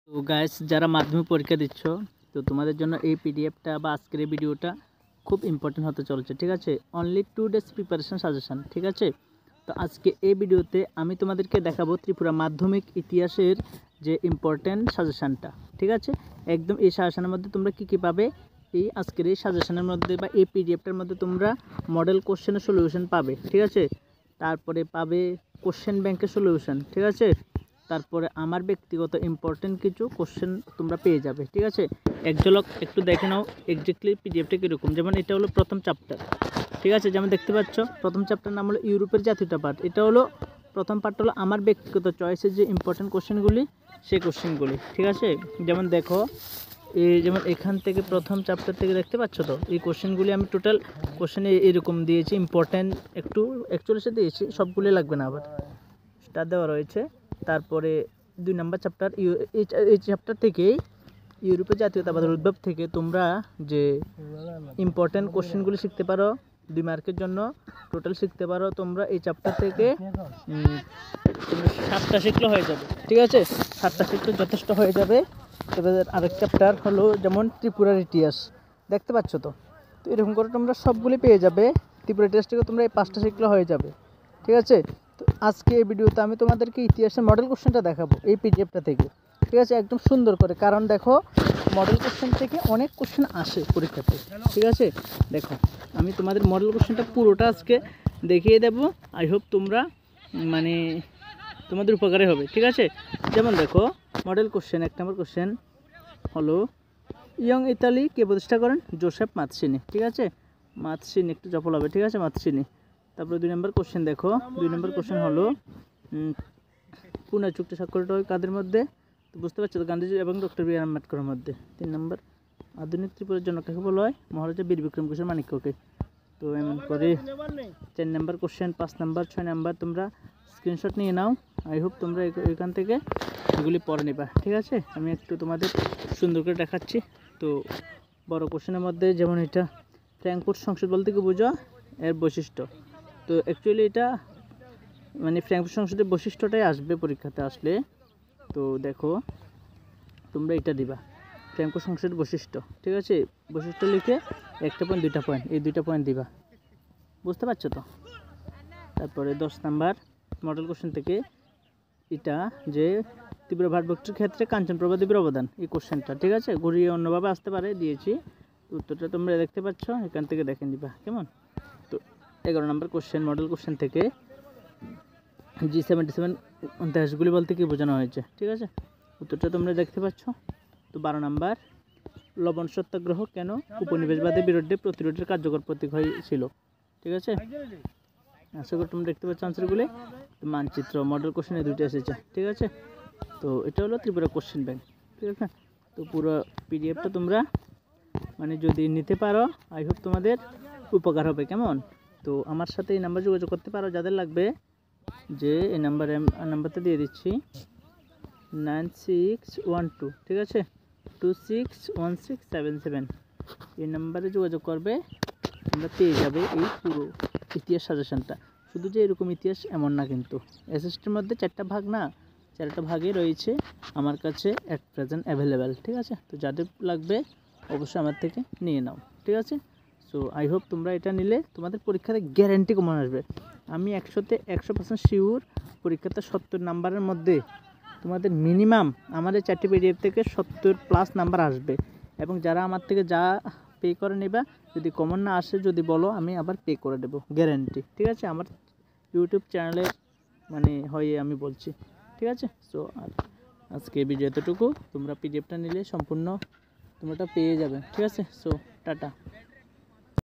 তো গাইস, যারা মাধ্যমিক পরীক্ষা দিচ্ছ, তো তোমাদের জন্য এই পিডিএফটা বা আজকের এই ভিডিওটা খুব ইম্পর্টেন্ট হতে চলেছে। ঠিক আছে, অনলি 2 ডেজ প্রিপারেশন সাজেশন। ঠিক আছে, তো আজকে এই ভিডিওতে আমি তোমাদেরকে দেখাবো ত্রিপুরা মাধ্যমিক ইতিহাসের যে ইম্পর্টেন্ট সাজেশনটা। ঠিক আছে, একদম এই সাজেশনের মধ্যে তোমরা কী কী পাবে, এই আজকের এই সাজেশনের মধ্যে বা এই পিডিএফটার মধ্যে তোমরা মডেল কোশ্চেনের সলিউশন পাবে। ঠিক আছে, তারপরে পাবে কোশ্চেন ব্যাংকের সলিউশন। ঠিক আছে, তারপরে আমার ব্যক্তিগত ইম্পর্টেন্ট কিছু কোশ্চেন তোমরা পেয়ে যাবে। ঠিক আছে, এক ঝলক একটু দেখে নাও এক্স্যাক্টলি পিডিএফটা কীরকম। যেমন এটা হলো প্রথম চ্যাপ্টার। ঠিক আছে, যেমন দেখতে পাচ্ছ প্রথম চ্যাপ্টার নাম হলো ইউরোপের জাতীয়তা পাঠ। এটা হলো প্রথম পার্ট, হলো আমার ব্যক্তিগত চয়েসের যে ইম্পর্টেন্ট কোশ্চেনগুলি, সেই কোশ্চেনগুলি। ঠিক আছে, যেমন দেখো এই যেমন এখান থেকে প্রথম চ্যাপ্টার থেকে দেখতে পাচ্ছ, তো এই কোশ্চেনগুলি আমি টোটাল কোশ্চেনে এরকম দিয়েছি, ইম্পর্টেন্ট একটু 41 দিয়েছি, সবগুলি লাগবে না, আবার স্টার দেওয়া রয়েছে। তারপরে 2 নম্বর চ্যাপ্টার, এই চ্যাপ্টার থেকেই ইউরোপের জাতীয়তাবাদের উদ্ভব থেকে তোমরা যে ইম্পর্টেন্ট কোশ্চেনগুলি শিখতে পারো 2 মার্কের জন্য। টোটাল শিখতে পারো তোমরা এই চ্যাপ্টার থেকে 7টা শিখলে হয়ে যাবে। ঠিক আছে, 7টা শিখলে যথেষ্ট হয়ে যাবে। তবে আরেক চ্যাপ্টার হলো যেমন ত্রিপুরার ইতিহাস, দেখতে পাচ্ছ তো এরকম করে তোমরা সবগুলি পেয়ে যাবে। ত্রিপুরা ইতিহাস থেকে তোমরা এই 5টা শিখলে হয়ে যাবে। ঠিক আছে, তো আজকে এই ভিডিওতে আমি তোমাদেরকে ইতিহাসের মডেল কোশ্চেনটা দেখাবো এই পিডিএফটা থেকে। ঠিক আছে, একদম সুন্দর করে, কারণ দেখো মডেল কোশ্চেন থেকে অনেক কোশ্চেন আসে পরীক্ষাতে। ঠিক আছে, দেখো আমি তোমাদের মডেল কোশ্চেনটা পুরোটা আজকে দেখিয়ে দেব। আই হোপ তোমরা মানে তোমাদের উপকারে হবে। ঠিক আছে, যেমন দেখো মডেল কোশ্চেন 1 নম্বর কোশ্চেন হলো ইয়ং ইতালি কে প্রতিষ্ঠা করেন? জোসেফ মাৎসিনি। ঠিক আছে, মাৎসিনি একটু জপল হবে। ঠিক আছে, মাৎসিনি। তারপরে 2 নম্বর কোশ্চেন দেখো, 2 নম্বর কোশ্চেন হলো পুনে চুক্তি স্বাক্ষরিত হয় কাদের মধ্যে? তো বুঝতে পারছো তো, গান্ধীজি এবং ডক্টর বি আর আম্বেদকরের মধ্যে। 3 নম্বর আধুনিক ত্রিপুরার জন্য কাকে বলা হয়? মহারাজা বীর বিক্রম কিশোর মানিক্যকে। তো এমন করে 4 নম্বর কোশ্চেন, 5 নম্বর, 6 নম্বর তোমরা স্ক্রিনশট নিয়ে নাও। আই হোপ তোমরা এখান থেকে এগুলি পড়ে নেবা। ঠিক আছে, আমি একটু তোমাদের সুন্দর করে দেখাচ্ছি। তো বড় কোশ্চেনের মধ্যে যেমন এটা ফ্র্যাঙ্কফুর্ট সংসদ বলতে কি বোঝো, এর বৈশিষ্ট্য। তো অ্যাকচুয়ালি এটা মানে ফ্র্যাঙ্কফুর্ট সংসদের বৈশিষ্ট্যটাই আসবে পরীক্ষাতে আসলে। তো দেখো তোমরা এটা দিবা ফ্র্যাঙ্কফুর্ট সংসদের বৈশিষ্ট্য। ঠিক আছে, বৈশিষ্ট্য লিখে 1টা পয়েন্ট 2টা পয়েন্ট, এই 2টা পয়েন্ট দিবা। বুঝতে পারছো তো? তারপরে 10 নাম্বার মডেল কোশ্চেন থেকে এটা যে ত্রিপুরা ভারতবর্ষের ক্ষেত্রে কাঞ্চনপ্রভা দেবীর অবদান, এই কোশ্চেনটা। ঠিক আছে, ঘুরিয়ে অন্যভাবে আসতে পারে, দিয়েছি উত্তরটা তোমরা দেখতে পাচ্ছ, এখান থেকে দেখে নিবা কেমন। তো 11 নম্বর কোশ্চেন মডেল কোশ্চেন থেকে G77 দেশগুলি বলতে কি বোঝানো হয়েছে? ঠিক আছে, উত্তরটা তোমরা দেখতে পাচ্ছ। তো 12 নম্বর লবণ সত্যাগ্রহ কেন উপনিবেশবাদের বিরুদ্ধে প্রতিরোধের কার্যকর প্রতীক হয়েছিল? ঠিক আছে, আশা করি তোমরা দেখতে পাচ্ছ আনসারগুলি। তো মানচিত্র মডেল কোশ্চেনে 2টা এসেছে। ঠিক আছে, তো এটা হলো ত্রিপুরা কোশ্চেন ব্যাংক। ঠিক আছে, তো পুরো পিডিএফটা তোমরা মানে যদি নিতে পারো, আই হোপ তোমাদের উপকার হবে কেমন। তো আমার সাথে এই নাম্বার যোগাযোগ করতে পারো যাদের লাগবে, যে এই নাম্বারটা দিয়ে দিচ্ছি 9612। ঠিক আছে, 261677, এই নাম্বারে যোগাযোগ করবে, তোমরা পেয়ে যাবে এই পুরো ইতিহাস সাজেশনটা। শুধু যে এরকম ইতিহাস এমন না, কিন্তু এসএসটির মধ্যে 4টা ভাগ না, 4টা ভাগে রয়েছে আমার কাছে অ্যাট প্রেজেন্ট অ্যাভেলেবেল। ঠিক আছে, তো যাদের লাগবে অবশ্যই আমার থেকে নিয়ে নাও। ঠিক আছে, সো আই হোপ তোমরা এটা নিলে তোমাদের পরীক্ষাতে গ্যারেন্টি কমন আসবে। আমি 100তে 100% শিওর পরীক্ষাতে 70 নাম্বারের মধ্যে তোমাদের মিনিমাম আমার এই 4টি পিডিএফ থেকে 70+ নাম্বার আসবে। এবং যারা আমার থেকে যা পে করে নেবা, যদি কমন না আসে যদি বলো, আমি আবার পে করে দেবো, গ্যারেন্টি। ঠিক আছে, আমার ইউটিউব চ্যানেলে মানে হয়ে আমি বলছি। ঠিক আছে, সো আর আজকে ভিডিও এতটুকু। তোমরা পিডিএফটা নিলে সম্পূর্ণ তোমরা পেয়ে যাবে। ঠিক আছে, সো টাটা।